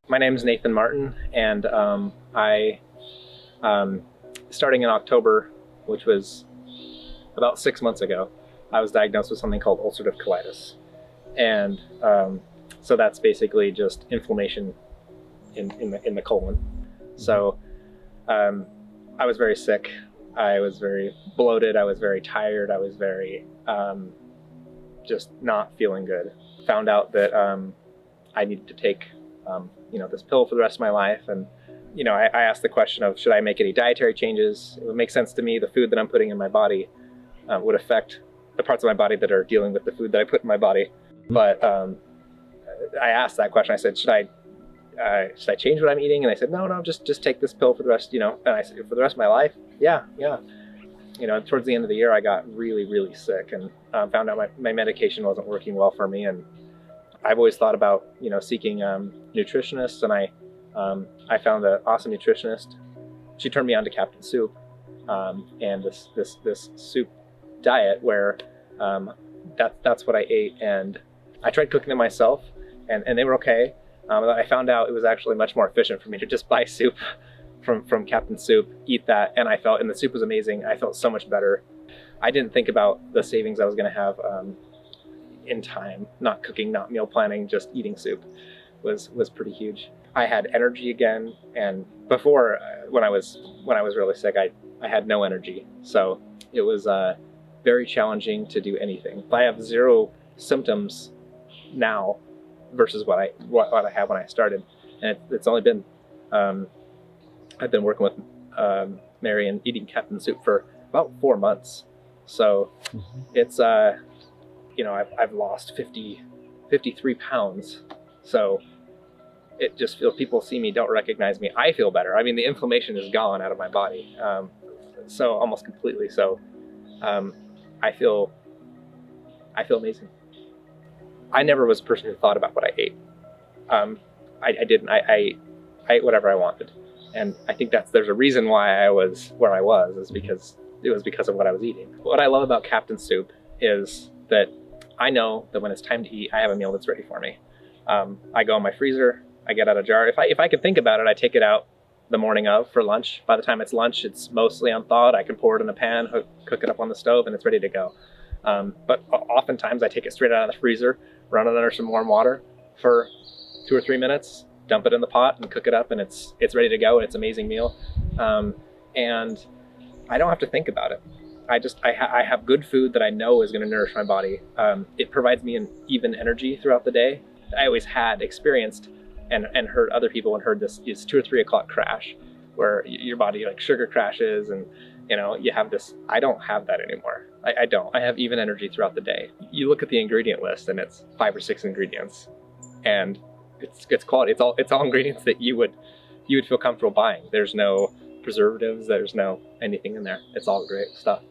My name is Nathan Martin, and starting in October, which was about 6 months ago, I was diagnosed with something called ulcerative colitis. And so that's basically just inflammation in the colon. So I was very sick. I was very bloated. I was very tired. I was very just not feeling good. Found out that I needed to take this pill for the rest of my life. And I asked the question of, should I make any dietary changes? It would make sense to me. The food that I'm putting in my body would affect the parts of my body that are dealing with the food that I put in my body. But I asked that question. I said, should I change what I'm eating? And they said, no, just take this pill for the rest, And I said, for the rest of my life? Yeah. Towards the end of the year, I got really, really sick and found out my medication wasn't working well for me. And I've always thought about, seeking nutritionists, and I found an awesome nutritionist. She turned me on to Captain Soup, and this soup diet where that's what I ate. And I tried cooking them myself, and they were okay. I found out it was actually much more efficient for me to just buy soup from Captain Soup, eat that, and the soup was amazing. I felt so much better. I didn't think about the savings I was going to have in time, not cooking, not meal planning, just eating soup was pretty huge. I had energy again, and before when I was really sick, I had no energy. So it was very challenging to do anything. I have zero symptoms now versus what I had when I started, and it's only been I've been working with Mary and eating Captain Soup for about 4 months. So it's I've lost 53 pounds. So it just feels, people see me, don't recognize me. I feel better. I mean, the inflammation is gone out of my body, so almost completely. So I feel amazing. I never was a person who thought about what I ate. I didn't. I ate whatever I wanted, and I think there's a reason why I was where I was, is because it was because of what I was eating. What I love about Captain Soup is that I know that when it's time to eat, I have a meal that's ready for me. I go in my freezer, I get out a jar. If I can think about it, I take it out the morning of for lunch. By the time it's lunch, it's mostly unthawed. I can pour it in a pan, cook it up on the stove, and it's ready to go. But oftentimes I take it straight out of the freezer, run it under some warm water for 2 or 3 minutes, dump it in the pot and cook it up, and it's ready to go, and it's an amazing meal. And I don't have to think about it. I have good food that I know is going to nourish my body. It provides me an even energy throughout the day. I always had experienced and heard other people and heard this 2 or 3 o'clock crash where your body like sugar crashes, and you have this. I don't have that anymore. I don't. I have even energy throughout the day. You look at the ingredient list and it's 5 or 6 ingredients, and it's quality. It's all ingredients that you would feel comfortable buying. There's no preservatives. There's no anything in there. It's all great stuff.